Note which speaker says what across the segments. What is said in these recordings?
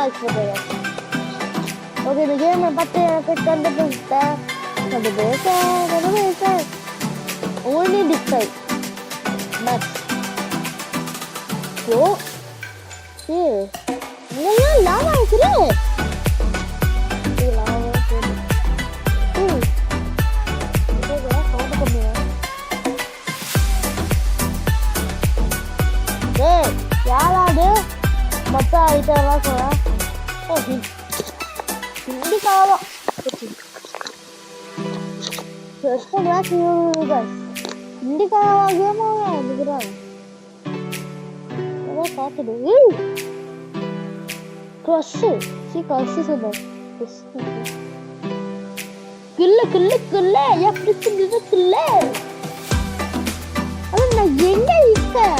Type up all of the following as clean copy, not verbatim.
Speaker 1: like பண்ணுங்க. Okay, இந்த game பார்த்து எனக்கு கண்டுபிடிச்சேன். Only decide. Next. So, here. இதெல்லாம் லாவா இருக்குதே. இது லாவா இருக்குது. இதெல்லாம் சவுண்ட் கம்மியா. டேய், யாராது மத்த ஐட்டம்லாம் சொல்றா? ஹிந்தி காவா. First class you guys. Hindi kawa game mo yan, di ba? Ano pa ito doon? Crush. Si crush sila. Kulle. Ya prison dito kulle. Ano na yenga ika?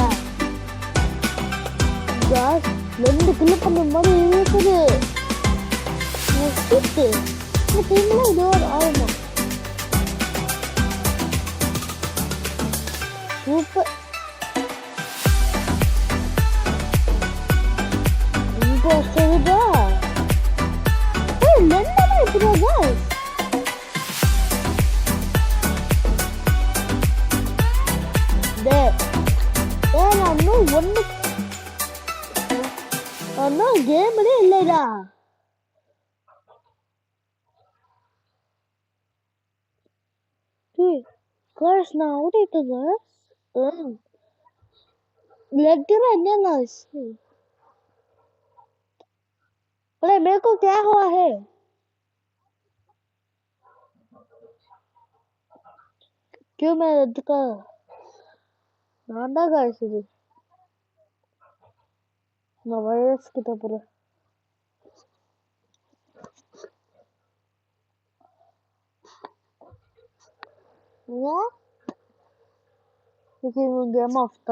Speaker 1: Guys, lendu kulle pa naman ito de. Shit. Ito na door ayun. Super. Impossible da. Hey, lenda na ito guys. There. I know one. I know game re illa. Hey, guys, now what is it guys? लग रहा है ना इससे। अरे मेरे को क्या हुआ है? क्यों मैं रद्द का नांदा गाइस ఇది నా వైరస్ కి తప్పురా యా ఇది game of the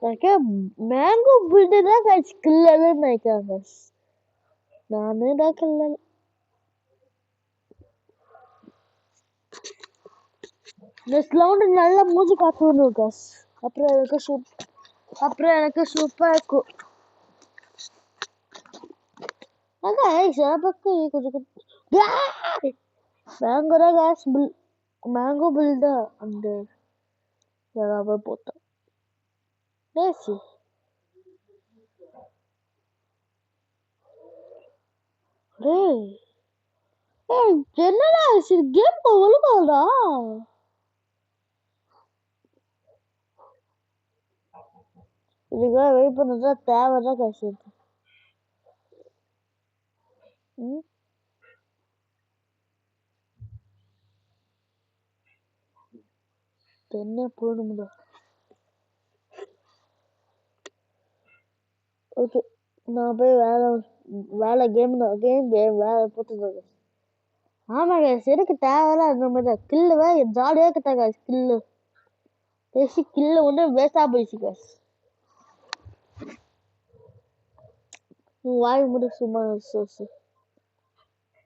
Speaker 1: Like mango builder da guys killer nahi guys naane da killer next round nalla music ஆத்துறோம் guys அப்புறம் எனக்கு சூப்பரா இருக்கும் guys அப்பக்கு கொஞ்சம் mango builder அந்த யாராவது போட்டா Nesse. Hey, என்னடா இது கேம் ஒழுங்காடா இதுக்கு வெயிட் பண்ணதா தேவைடா காசு என்ன போணும்டா ஓகே நான் போய் வேலை கேம் வேலை போட்டுருக்கேன் ஆமா கேஸ் எனக்கு தேவையில்ல அந்த மாதிரி கில்லுவே ஜாலியாக கிட்டாங்க கில்லு பேசி கில்லு ஒன்று வேஸ்டா போயிடுச்சு கேஸ் வாய் முடி சும்மா சோசு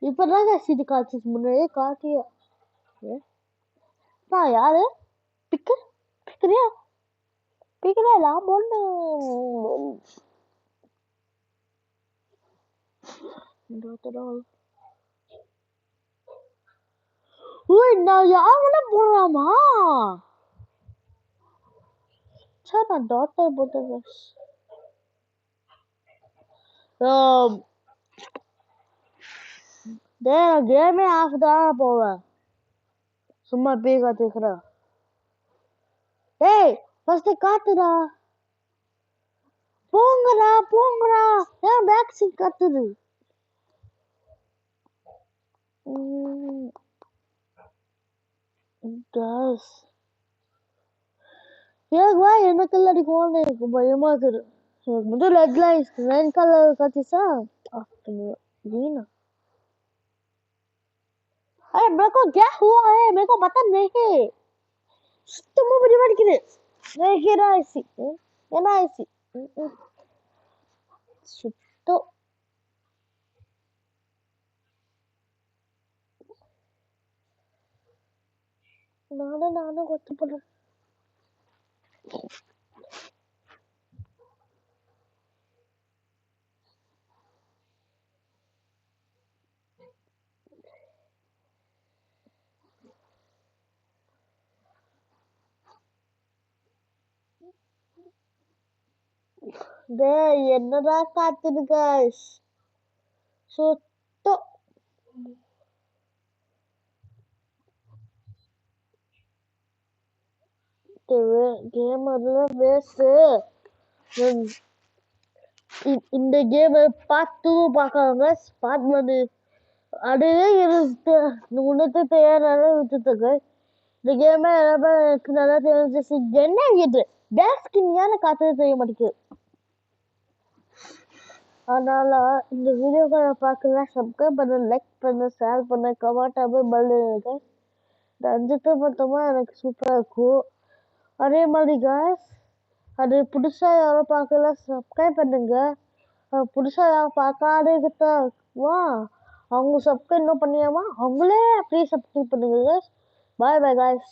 Speaker 1: இப்பதான் கேஸ் இது காய்ச்சி முன்னாடியே காட்டியா யாரு பிக்கறியா நான் பொண்ணு நான் யாருன்னா போடலாமா சார் நான் டாக்டர் போட்டேன் கேமே ஆஃப் தான் போவேன் சும்மா பீ காத்துக்கிறேன் ஏய் ஃபர்ஸ்ட் காத்துடா போங்கடா ஏன் பேக் சீட் கத்துது guys ஏகவா எனக்கு எல்லாடி கோல்ட் இருக்கு பயமா இருக்கு எனக்கு முதல்ல ரெட் லைன்ஸ் ரெட் கலர் கத்திசா வீணா अरे मेरे को क्या हुआ है मेरे को पता नहीं சுத்தமா புரிய மாட்டேங்குது என்ன ஆயிடுச்சு சுத்தம் நானும் கஷ்டப்படுறேன். டேய் என்னடா காத்துது guys. சுத்தம் கேம் அதெல்லாம் வேஸ்ட். இந்த கேம் பார்ட் 2 பார்க்கறாங்க. பார்ட் 1 அதுவே இருக்கு. உனக்கு தேவையான விட்டுட்டுங்க. இந்த கேம் எனக்கு நல்லா தெரிஞ்சிச்சு. என்ன இது பேஸ்கின் காத்து தெரிய மாட்டேங்குது. அதனால இந்த வீடியோக்களை பார்க்கல சப்ஸ்கிரைப் பண்ண, லைக் பண்ண, ஷேர் பண்ண, கமெண்ட் பண்ணி இந்த 5 மட்டுமா எனக்கு சூப்பரா இருக்கும். அதே மாதிரி guys அது புதுசா யாரும் பார்க்கல சப்ஸ்கிரைப் பண்ணுங்க. புதுசா யாரும் பார்க்காத வா அவங்க சப்ஸ்கிரைப் இன்னும் பண்ணியாமா அவங்களே அப்படியே சப்ஸ்கிரைப் பண்ணுங்க guys. Bye bye guys.